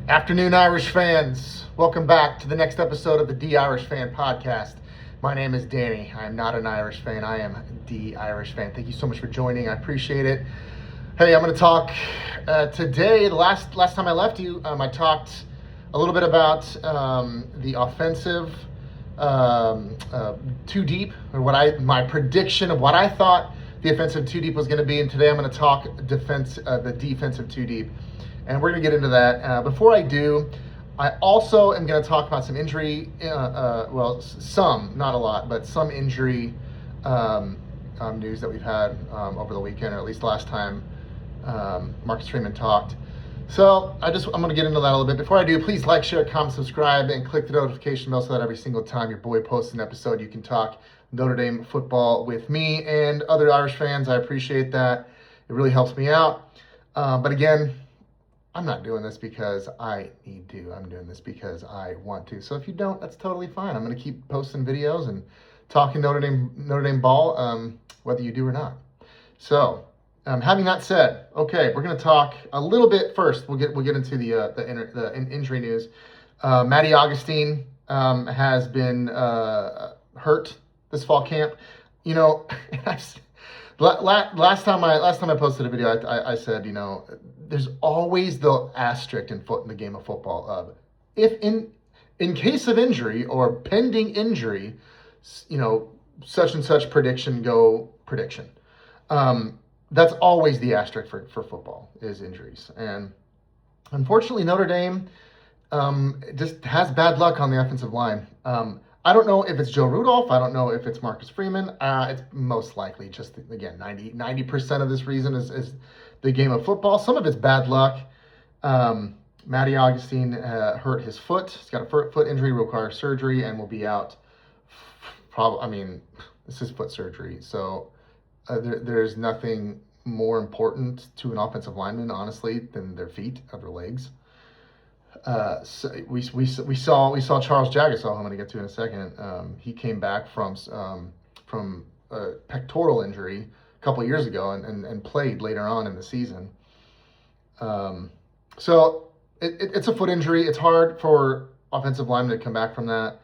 Afternoon, Irish fans. Welcome back to the next episode of the D Irish Fan Podcast. My name is Danny. I am not an Irish fan. I am the Irish fan. Thank you so much for joining. I appreciate it. Hey, I'm going to talk today. The last time I left you, I talked a little bit about the offensive two deep, or my prediction of what I thought the offensive two deep was going to be. And today I'm going to talk the defensive two deep. And we're going to get into that. Before I do, I also am going to talk about some injury, some, not a lot, but some injury news that we've had over the weekend, or at least last time Marcus Freeman talked. So I'm going to get into that a little bit. Before I do, please like, share, comment, subscribe, and click the notification bell so that every single time your boy posts an episode, you can talk Notre Dame football with me and other Irish fans. I appreciate that. It really helps me out. But again, I'm not doing this because I need to. I'm doing this because I want to. So if you don't, that's totally fine. I'm going to keep posting videos and talking Notre Dame ball, whether you do or not. So, having that said, okay, we're going to talk a little bit first. We'll get into the injury news. Matty Augustine has been hurt this fall camp. You know, last time I posted a video, I said, you know, there's always the asterisk in the game of football of if in case of injury or pending injury, you know, such and such prediction. That's always the asterisk for football is injuries. And unfortunately, Notre Dame just has bad luck on the offensive line. I don't know if it's Joe Rudolph. I don't know if it's Marcus Freeman. It's most likely just, again, 90% of this reason is the game of football. Some of it's bad luck. Matty Augustine hurt his foot. He's got a foot injury, requires surgery, and will be out. This is foot surgery. So there's nothing more important to an offensive lineman, honestly, than their feet or their legs. So we saw Charles Jagusah, who I'm going to get to in a second. He came back from a pectoral injury a couple of years ago and played later on in the season. So it's a foot injury. It's hard for offensive linemen to come back from that.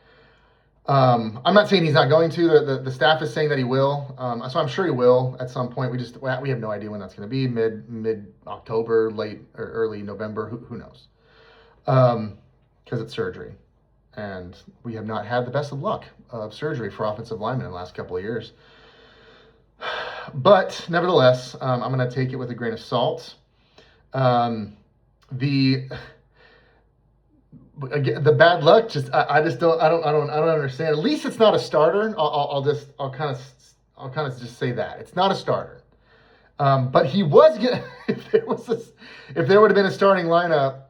I'm not saying he's not going to. The staff is saying that he will. So I'm sure he will at some point. We have no idea when that's going to be. Mid October, late or early November. Who knows? Because it's surgery, and we have not had the best of luck of surgery for offensive linemen in the last couple of years. But nevertheless, I'm going to take it with a grain of salt. The bad luck, I don't understand. At least it's not a starter. I'll kind of just say that it's not a starter. But he was if there would have been a starting lineup.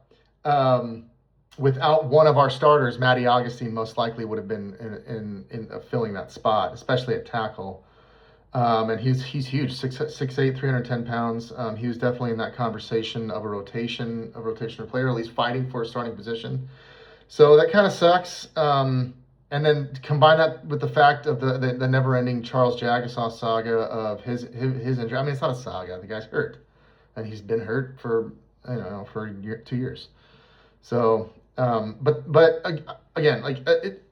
Without one of our starters, Matty Augustine most likely would have been in filling that spot, especially at tackle. And he's huge, 6'8", 310 pounds. He was definitely in that conversation of a rotational player, at least fighting for a starting position. So that kind of sucks. And then combine that with the fact of the never-ending Charles Jagusah saga of his injury. I mean, it's not a saga. The guy's hurt, and he's been hurt for 2 years. So, but again,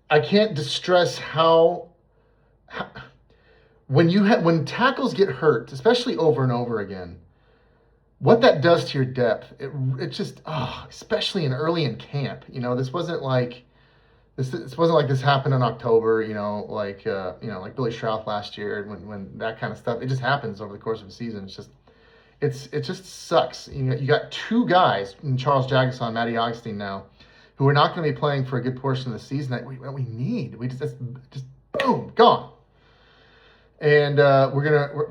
I can't distress how when tackles get hurt, especially over and over again, what that does to your depth. It just, especially early in camp. You know, this wasn't like this happened in October. You know, like Billy Schrauth last year when that kind of stuff. It just happens over the course of a season. It just sucks. You got two guys, Charles Jagusah and Matty Augustine now, who are not going to be playing for a good portion of the season that we need. We just boom, gone. And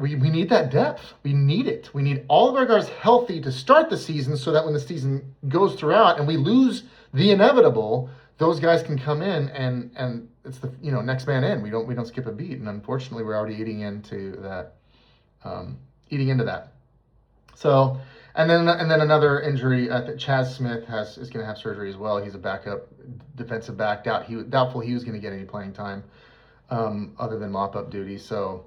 we need that depth. We need it. We need all of our guys healthy to start the season, so that when the season goes throughout and we lose the inevitable, those guys can come in and it's the next man in. We don't skip a beat. And unfortunately, we're already eating into that. So, and then another injury. I think Chaz Smith is going to have surgery as well. He's a backup defensive back. Doubtful he was going to get any playing time other than mop-up duty. So,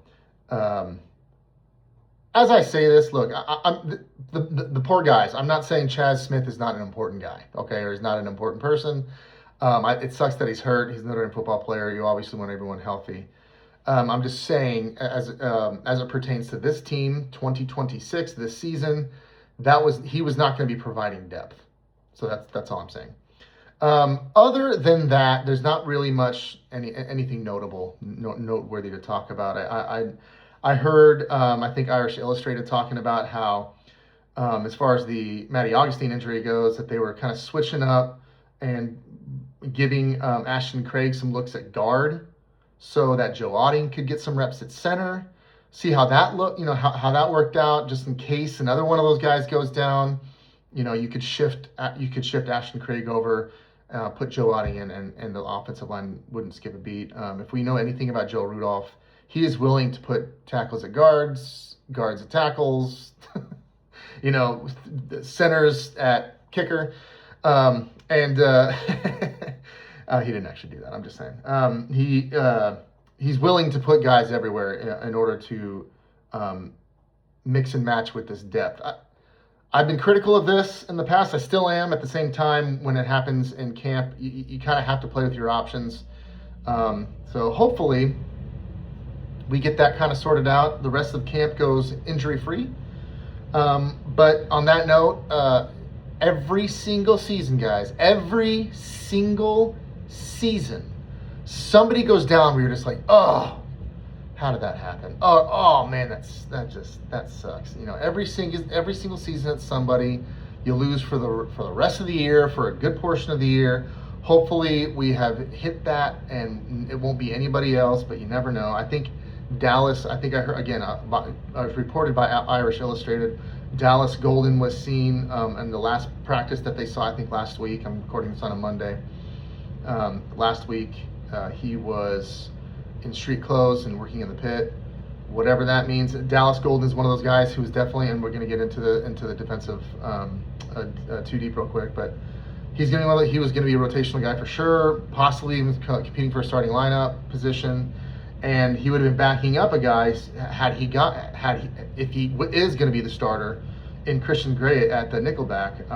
as I say this, look, I'm the poor guys. I'm not saying Chaz Smith is not an important guy, okay, or he's not an important person. It sucks that he's hurt. He's a Notre Dame football player. You obviously want everyone healthy. I'm just saying, as it pertains to this team, 2026, this season, he was not going to be providing depth. So that's all I'm saying. Other than that, there's not really much anything noteworthy to talk about. I heard I think Irish Illustrated talking about how as far as the Matty Augustine injury goes, that they were kind of switching up and giving Ashton Craig some looks at guard, so that Joe Otting could get some reps at center. See how that how that worked out, just in case another one of those guys goes down. You could shift Ashton Craig over, put Joe Otting in, and the offensive line wouldn't skip a beat. If we know anything about Joe Rudolph, he is willing to put tackles at guards at tackles, centers at kicker. He didn't actually do that. I'm just saying. He's willing to put guys everywhere in order to mix and match with this depth. I've been critical of this in the past. I still am. At the same time, when it happens in camp, you kind of have to play with your options. So hopefully we get that kind of sorted out. The rest of camp goes injury-free. But on that note, every single season, guys, every single season, somebody goes down where you're just like, oh, how did that happen? Oh man, that sucks. Every single season it's somebody. You lose for the rest of the year, for a good portion of the year. Hopefully we have hit that and it won't be anybody else, but you never know. I think Dallas, I heard, again, I was reported by Irish Illustrated, Dallas Golden was seen in the last practice that they saw, I think last week. I'm recording this on a Monday. Last week, he was in street clothes and working in the pit, whatever that means. Dallas Golden is one of those guys who's definitely, and we're going to get into the defensive two deep real quick, but he was going to be a rotational guy for sure, possibly even competing for a starting lineup position. And he would have been backing up a guy if he is going to be the starter in Christian Gray at the nickelback.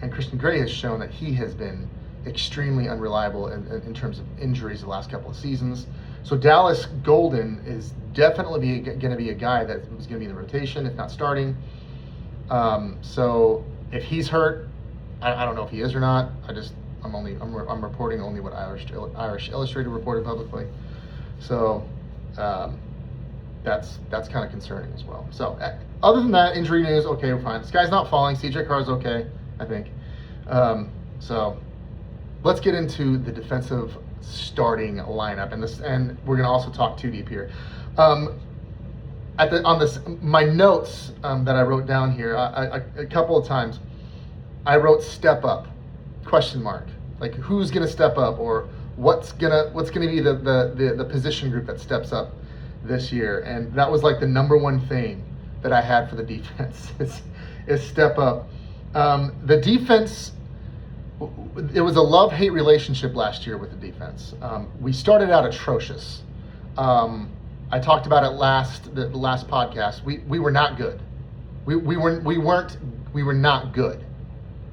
And Christian Gray has shown that he has been extremely unreliable in terms of injuries the last couple of seasons. So Dallas Golden is definitely going to be a guy that is going to be in the rotation, if not starting. So if he's hurt, I don't know if he is or not. I'm reporting only what Irish Illustrated reported publicly. So that's kind of concerning as well. So other than that, injury news, okay, we're fine. This guy's not falling. CJ Carr's okay, I think. So let's get into the defensive starting lineup, and we're going to also talk two deep here. My notes that I wrote down here, a couple of times, I wrote step up, question mark, like who's going to step up, or what's gonna be the position group that steps up this year. And that was like the number one thing that I had for the defense is step up. The defense, it was a love-hate relationship last year with the defense. We started out atrocious. I talked about it the last podcast. We were not good. We were not good.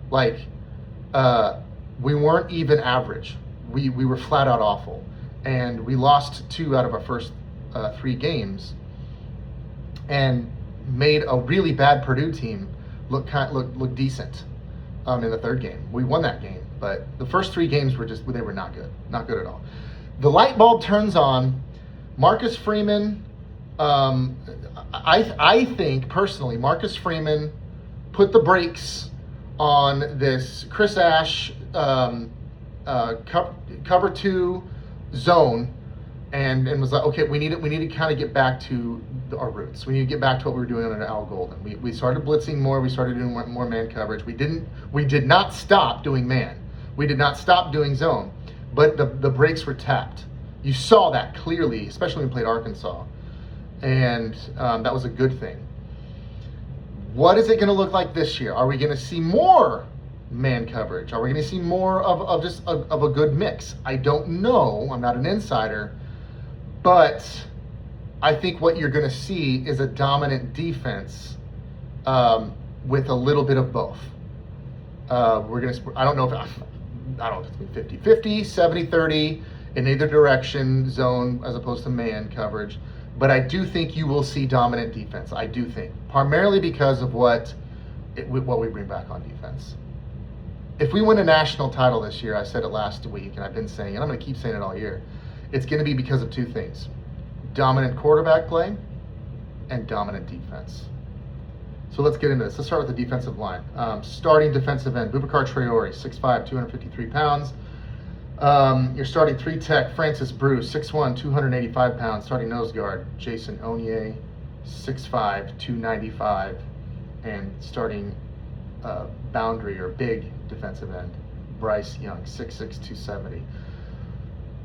Like we weren't even average. We were flat out awful, and we lost 2 out of our first 3 games, and made a really bad Purdue team look decent in the 3rd game. We won that game, but the first 3 games they were not good at all. The light bulb turns on. Marcus Freeman, I think personally, Marcus Freeman put the brakes on this Chris Ash cover 2 zone, and was like, okay, we need to kind of get back to our roots. We need to get back to what we were doing under Al Golden. We started blitzing more. We started doing more man coverage. We did not stop doing man. We did not stop doing zone, but the brakes were tapped. You saw that clearly, especially when we played Arkansas, and that was a good thing. What is it going to look like this year? Are we going to see more man coverage? Are we going to see more of just a good mix? I don't know. I'm not an insider, but I think what you're going to see is a dominant defense with a little bit of both. I don't know if it's 50-50, 70-30 in either direction, zone as opposed to man coverage. But I do think you will see dominant defense. I do think, primarily because of what we bring back on defense. If we win a national title this year, I said it last week, and I've been saying it, and I'm going to keep saying it all year, it's going to be because of two things: dominant quarterback play and dominant defense. So let's get into this. Let's start with the defensive line. Starting defensive end, Boubacar Traore, 6'5", 253 pounds. Your starting 3-tech, Francis Brew, 6'1", 285 pounds. Starting nose guard, Jason Onye, 6'5", 295. And starting boundary or big defensive end, Bryce Young, 6'6", 270.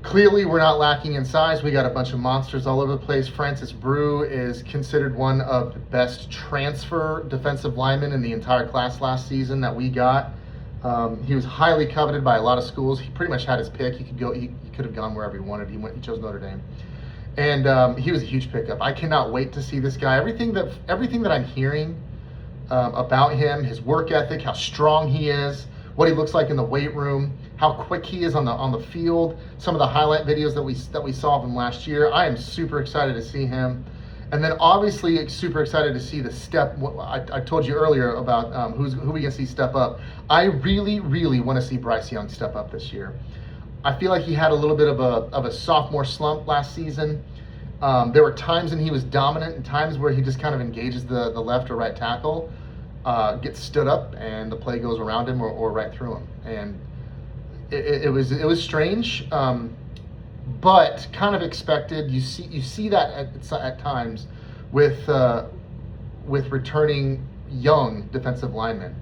Clearly, we're not lacking in size. We got a bunch of monsters all over the place. Francis Brew is considered one of the best transfer defensive linemen in the entire class last season that we got. He was highly coveted by a lot of schools. He pretty much had his pick. He could have gone wherever he wanted. He chose Notre Dame, and he was a huge pickup. I cannot wait to see this guy. Everything that I'm hearing about him, his work ethic, how strong he is, what he looks like in the weight room, how quick he is on the field, some of the highlight videos that we saw of him last year. I am super excited to see him. And then obviously super excited to see the step. I told you earlier about who we can see step up. I really, really want to see Bryce Young step up this year. I feel like he had a little bit of a sophomore slump last season. There were times when he was dominant and times where he just kind of engages the left or right tackle, gets stood up, and the play goes around him or right through him. And it was strange. But kind of expected. You see that at times with returning young defensive linemen.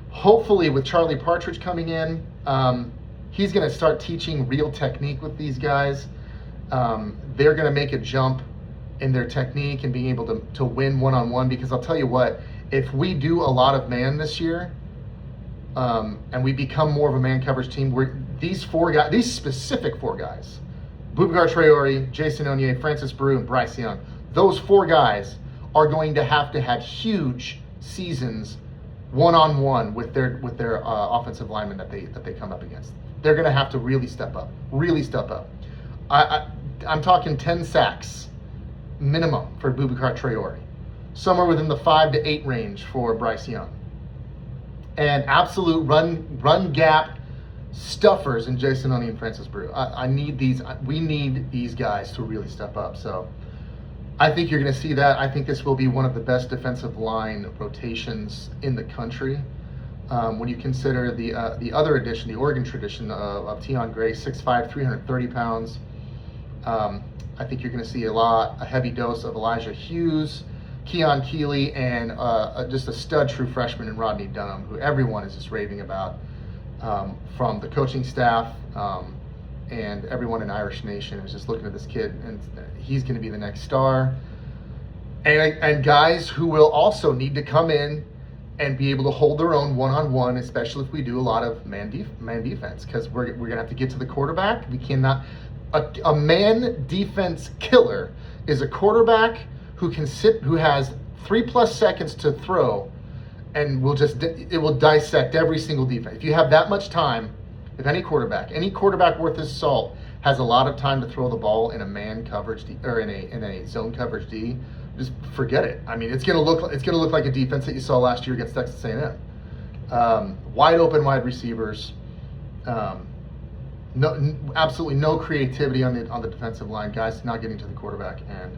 Hopefully, with Charlie Partridge coming in, he's going to start teaching real technique with these guys. They're going to make a jump in their technique and being able to win one-on-one. Because I'll tell you what, if we do a lot of man this year, and we become more of a man coverage team, these specific four guys. Boubacar Traore, Jason Onye, Francis Brew, and Bryce Young. Those four guys are going to have huge seasons one-on-one with their offensive linemen that they come up against. They're going to have to really step up. I'm talking 10 sacks minimum for Boubacar Traore, somewhere within the 5 to 8 range for Bryce Young, and absolute run gap stuffers in Jason Onye and Francis Brew. We need these guys to really step up. So I think you're going to see that. I think this will be one of the best defensive line rotations in the country. When you consider the other addition, the Oregon tradition of Tion Gray, 6'5", 330 pounds. I think you're going to see a heavy dose of Elijah Hughes, Keon Keeley, and just a stud true freshman in Rodney Dunham, who everyone is just raving about. From the coaching staff and everyone in Irish Nation is just looking at this kid, and he's going to be the next star. And guys who will also need to come in and be able to hold their own one-on-one, especially if we do a lot of man defense, because we're going to have to get to the quarterback. We cannot. A man defense killer is a quarterback who has 3+ seconds to throw, and it will dissect every single defense. If you have that much time, if any quarterback worth his salt has a lot of time to throw the ball in a man coverage or in a zone coverage D, just forget it. I mean, it's gonna look like a defense that you saw last year against Texas A&M. Wide open wide receivers, absolutely no creativity on the defensive line. Guys not getting to the quarterback, and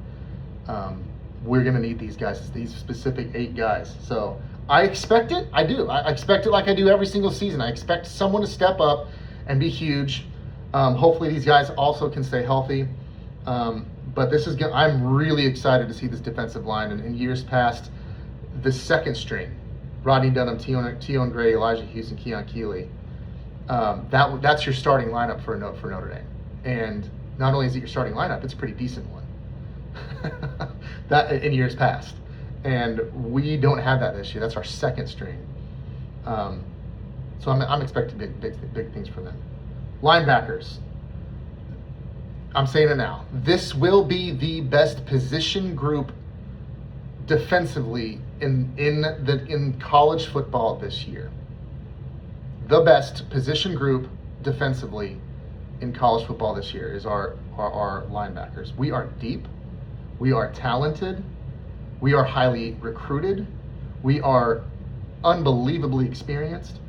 we're gonna need these guys, these specific 8 guys. So I expect it. I do. I expect it like I do every single season. I expect someone to step up and be huge. Hopefully these guys also can stay healthy. But I'm really excited to see this defensive line. And in years past, the second string, Rodney Dunham, Tion Gray, Elijah Hughes, and Keon Keeley, that's your starting lineup for Notre Dame. And not only is it your starting lineup, it's a pretty decent one. That in years past. And we don't have that this year. That's our second string. So I'm expecting big things from them. Linebackers. I'm saying it now. This will be the best position group defensively in college football this year. The best position group defensively in college football this year is our linebackers. We are deep. We are talented. We are highly recruited. We are unbelievably experienced.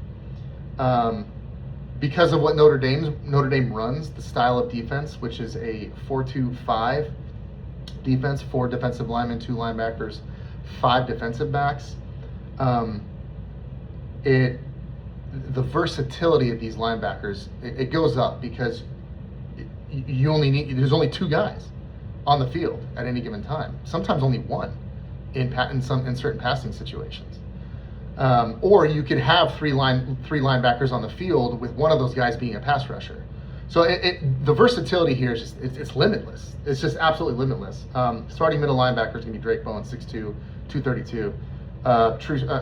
Because of what Notre Dame runs, the style of defense, which is a 4-2-5 defense, 4 defensive linemen, 2 linebackers, 5 defensive backs. The versatility of these linebackers, it goes up because there's only 2 guys on the field at any given time. Sometimes only 1 in certain passing situations. Or you could have 3 linebackers on the field with one of those guys being a pass rusher. So the versatility here is just it's limitless. It's just absolutely limitless. Starting middle linebacker is going to be Drake Bowen, 6'2", 232,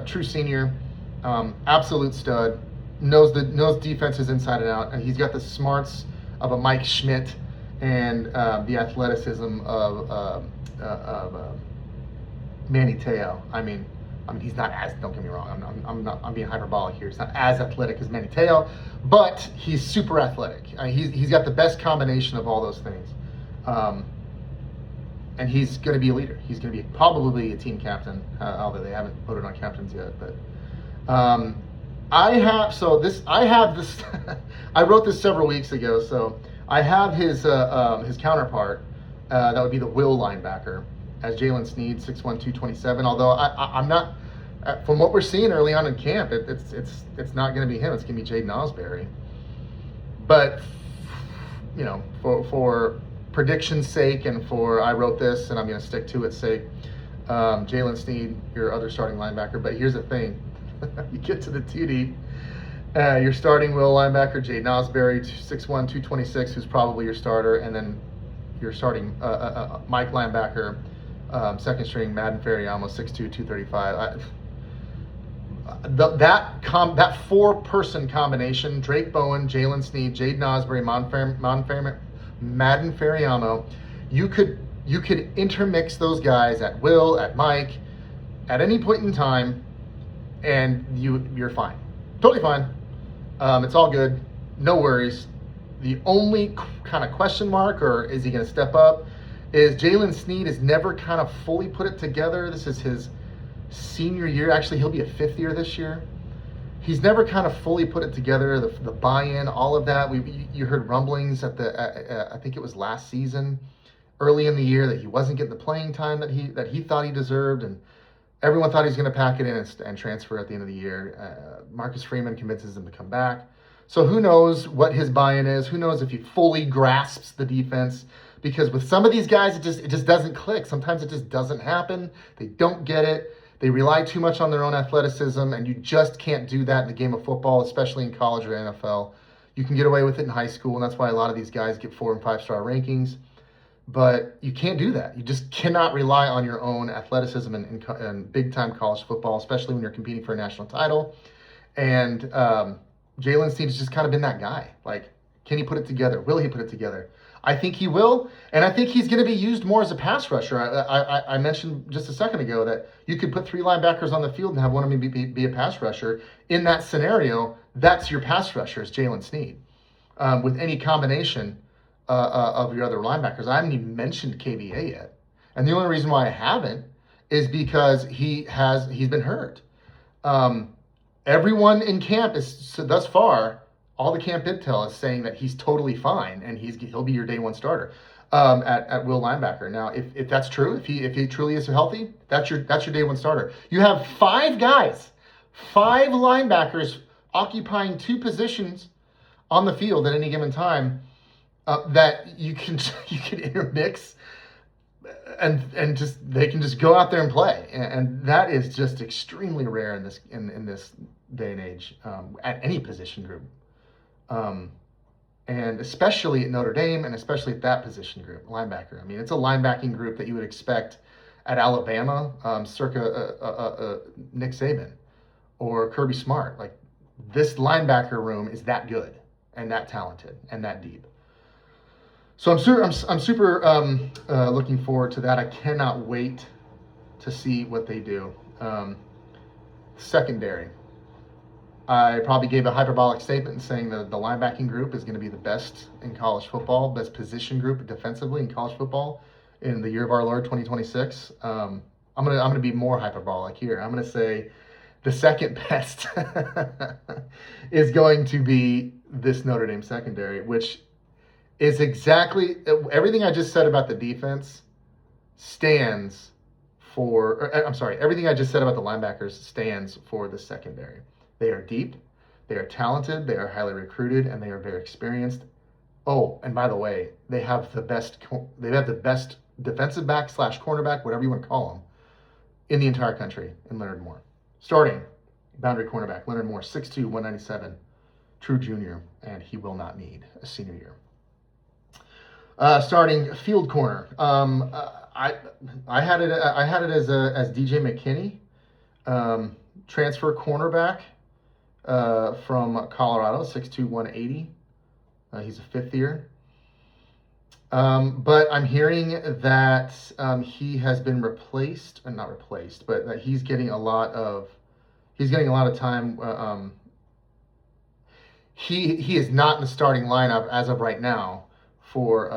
true senior, absolute stud. Knows defenses inside and out, and he's got the smarts of a Mike Schmidt and the athleticism of Manny Te'o. I mean, he's not as, don't get me wrong, I'm being hyperbolic here. He's not as athletic as Manny Te'o, but he's super athletic. He's got the best combination of all those things. And he's going to be a leader. He's going to be probably a team captain, although they haven't voted on captains yet. But I have this. I wrote this several weeks ago, so I have his counterpart. That would be the will linebacker, as Jalen Sneed, 6'1", 227. Although I'm not, from what we're seeing early on in camp, it's not going to be him. It's going to be Jaden Osbury. But for prediction's sake, and I wrote this and I'm going to stick to its sake, Jalen Sneed, your other starting linebacker. But here's the thing: you get to the 2 deep. Your starting will linebacker, Jaden Osbury, 6'1", 226, who's probably your starter, and then your starting Mike linebacker, second string Madden Ferriamo, 6'2", 235. That 4-person combination: Drake Bowen, Jalen Sneed, Jaden Osbury, Madden Ferriamo. You could intermix those guys at will, at Mike, at any point in time, and you're fine, totally fine. It's all good, no worries. The only kind of question mark, or is he going to step up, is Jalen Sneed has never kind of fully put it together. This is his senior year. Actually, he'll be a 5th year this year. He's never kind of fully put it together, the buy-in, all of that. You heard rumblings at I think it was last season, early in the year, that he wasn't getting the playing time that he thought he deserved, and everyone thought he was going to pack it in and transfer at the end of the year. Marcus Freeman convinces him to come back. So who knows what his buy-in is? Who knows if he fully grasps the defense? Because with some of these guys, it just doesn't click. Sometimes it just doesn't happen. They don't get it. They rely too much on their own athleticism, and you just can't do that in the game of football, especially in college or NFL. You can get away with it in high school, and that's why a lot of these guys get 4- and 5-star rankings. But you can't do that. You just cannot rely on your own athleticism in big-time college football, especially when you're competing for a national title. And Jalen Sneed has just kind of been that guy. Like, can he put it together? Will he put it together? I think he will, and I think he's going to be used more as a pass rusher. I mentioned just a second ago that you could put 3 linebackers on the field and have one of them be a pass rusher. In that scenario, that's your pass rusher, is Jalen Sneed, with any combination of your other linebackers. I haven't even mentioned KVA yet, and the only reason why I haven't is because he's been hurt. Everyone in camp is thus far. All the camp intel is saying that he's totally fine and he'll be your day 1 starter at will linebacker. Now, if that's true, if he truly is healthy, that's your day 1 starter. You have 5 guys, 5 linebackers occupying 2 positions on the field at any given time that you can intermix and just they can just go out there and play, and that is just extremely rare in this day and age at any position group. And especially at Notre Dame, and especially at that position group, linebacker. I mean, it's a linebacking group that you would expect at Alabama, circa Nick Saban or Kirby Smart. Like, this linebacker room is that good and that talented and that deep. So I'm super looking forward to that. I cannot wait to see what they do. Secondary. I probably gave a hyperbolic statement in saying that the linebacking group is going to be the best in college football, best position group defensively in college football in the year of our Lord 2026. I'm gonna be more hyperbolic here. I'm gonna say the second best is going to be this Notre Dame secondary, which is exactly everything I just said about the defense stands for. I'm sorry, everything I just said about the linebackers stands for the secondary. They are deep, they are talented, they are highly recruited, and they are very experienced. Oh, and by the way, they have the best defensive back / cornerback, whatever you want to call them, in the entire country in Leonard Moore. Starting boundary cornerback, Leonard Moore, 6'2", 197, true junior, and he will not need a senior year. Starting field corner, I had it as DJ McKinney, transfer cornerback from Colorado, 6'2", 180. He's a fifth year. But I'm hearing that he has been replaced, or not replaced, but that he's getting a lot of time. He is not in the starting lineup as of right now for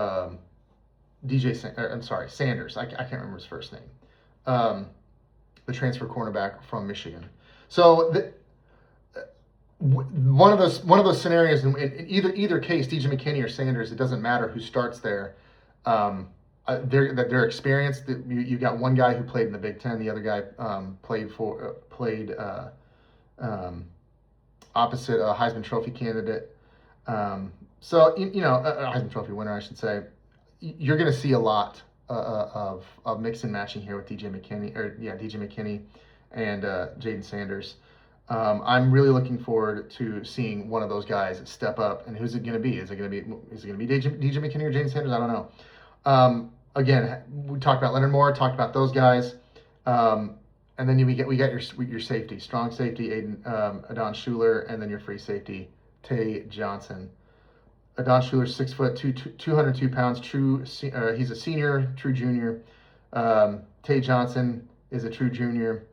Sanders. I can't remember his first name. The transfer cornerback from Michigan. So one of those scenarios in either case, DJ McKinney or Sanders, it doesn't matter who starts there. They're experienced. You got one guy who played in the Big Ten, the other guy played opposite a Heisman Trophy candidate. So a Heisman Trophy winner, I should say. You're going to see a lot of mix and matching here with DJ McKinney and Jaden Sanders. I'm really looking forward to seeing one of those guys step up. And who's it going to be? Is it going to be DJ McKinney or Jaden Sanders? I don't know. Again, we talked about Leonard Moore, talked about those guys, and then we got your safety, strong safety, Adon Schuler, and then your free safety, Tay Johnson. Adon Schuler, 6 foot 202 pounds, he's a senior, true junior. Tay Johnson is a true junior,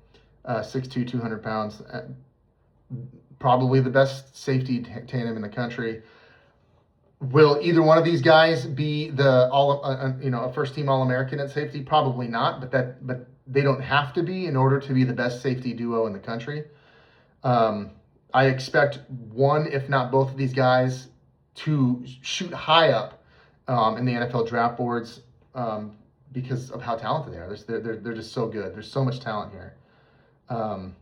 6'2", 200 pounds. Probably the best safety tandem in the country. Will either one of these guys be a first team All-American at safety? Probably not, but they don't have to be in order to be the best safety duo in the country. I expect one, if not both of these guys, to shoot high up in the NFL draft boards because of how talented they are. They're just so good. There's so much talent here. And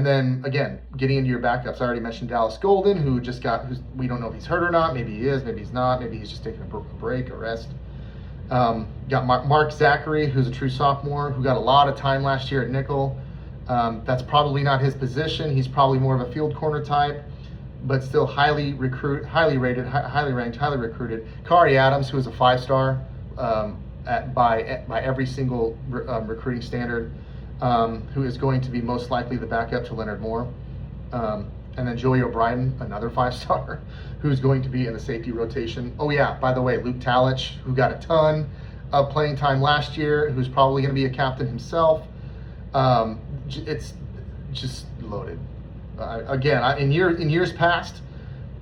then again, getting into your backups, I already mentioned Dallas Golden, we don't know if he's hurt or not. Maybe he is, maybe he's not. Maybe he's just taking a break, a rest. Got Mark Zachary, who's a true sophomore, who got a lot of time last year at nickel. That's probably not his position. He's probably more of a field corner type, but still highly rated, highly ranked, highly recruited. Kari Adams, who is a 5-star by every single recruiting standard, who is going to be most likely the backup to Leonard Moore. And then Joey O'Brien, another 5-star, who's going to be in the safety rotation. Oh yeah, by the way, Luke Talich, who got a ton of playing time last year, who's probably going to be a captain himself. It's just loaded. In years past,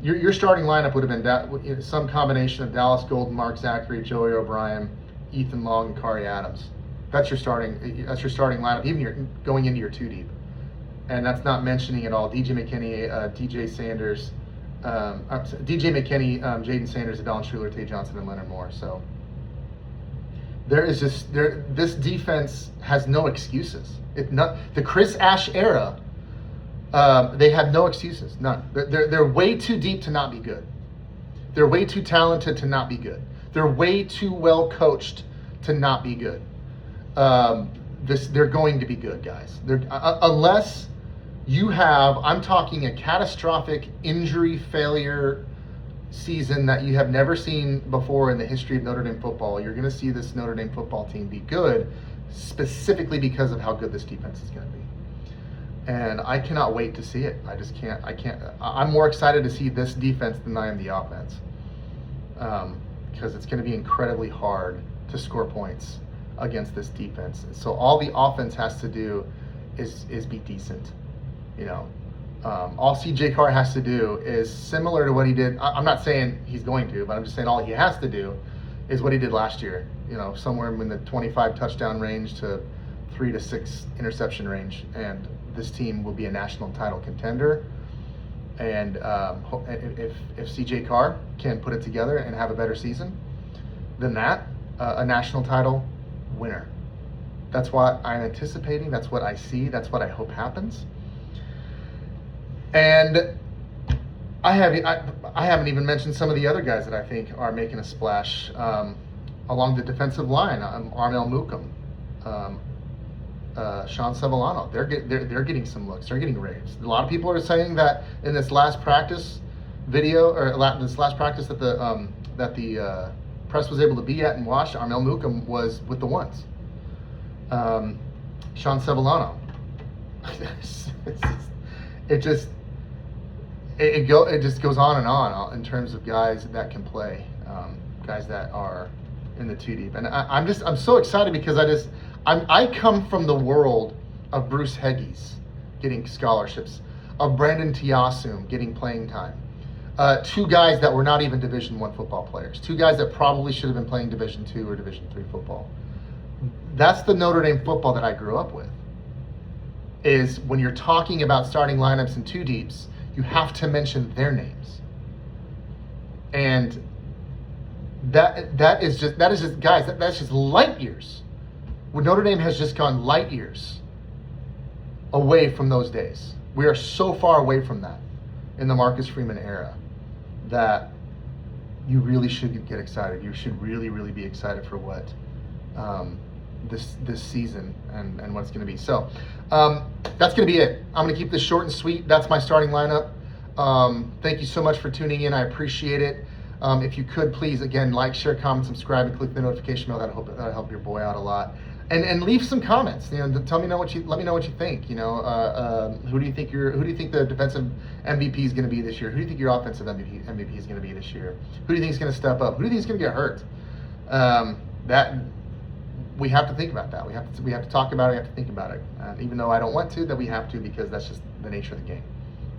your starting lineup would have been some combination of Dallas Golden, Mark Zachary, Joey O'Brien, Ethan Long, and Kari Adams. That's your starting lineup, even you're going into your 2 deep. And that's not mentioning at all DJ McKinney, DJ Sanders, Jaden Sanders, Adon Schuler, Tay Johnson, and Leonard Moore. So this defense has no excuses. The Chris Ash era, they have no excuses, none. They're way too deep to not be good. They're way too talented to not be good. They're way too well coached to not be good. They're going to be good, guys. Unless you have, I'm talking a catastrophic injury failure season that you have never seen before in the history of Notre Dame football. You're going to see this Notre Dame football team be good, specifically because of how good this defense is going to be. And I cannot wait to see it. I'm more excited to see this defense than I am the offense. because it's going to be incredibly hard to score points against this defense. So all the offense has to do is be decent. You know, all CJ Carr has to do is similar to what he did. I'm not saying he's going to, but I'm just saying all he has to do is what he did last year. You know, somewhere in the 25 touchdown range to 3 to 6 interception range, and this team will be a national title contender. And if CJ Carr can put it together and have a better season than that, a national title winner. That's what I'm anticipating. That's what I see. That's what I hope happens. And I haven't even mentioned some of the other guys that I think are making a splash along the defensive line. Armel Mukam, Sean Sevillano. They're getting some looks. They're getting raves. A lot of people are saying that in this last practice video, or this last practice that the press was able to be at and watch, Armel Mukam was with the ones. Sean Sevillano. It just goes on and on in terms of guys that can play, guys that are in the 2 deep, and I'm so excited because I come from the world of Bruce Heggies getting scholarships, of Brandon Tiasum getting playing time, 2 guys that were not even Division I football players, 2 guys that probably should have been playing Division II or Division III football. That's the Notre Dame football that I grew up with. Is when you're talking about starting lineups and 2 deeps, you have to mention their names. And that is just guys, that's just light years. Well, Notre Dame has just gone light years away from those days. We are so far away from that in the Marcus Freeman era that you really should get excited. You should really, really be excited for what this season and what it's going to be. So that's going to be it. I'm going to keep this short and sweet. That's my starting lineup. Thank you so much for tuning in. I appreciate it. If you could please, again, like, share, comment, subscribe, and click the notification bell. That'll help your boy out a lot. And leave some comments. You know, let me know what you think. You know, who do you think the defensive MVP is going to be this year? Who do you think your offensive MVP is going to be this year? Who do you think is going to step up? Who do you think is going to get hurt? That we have to think about that. We have to talk about it. We have to think about it. Even though I don't want to, that we have to, because that's just the nature of the game.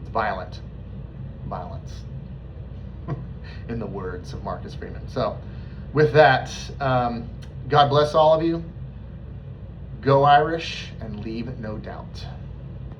It's violence, in the words of Marcus Freeman. So, with that, God bless all of you. Go Irish and leave no doubt.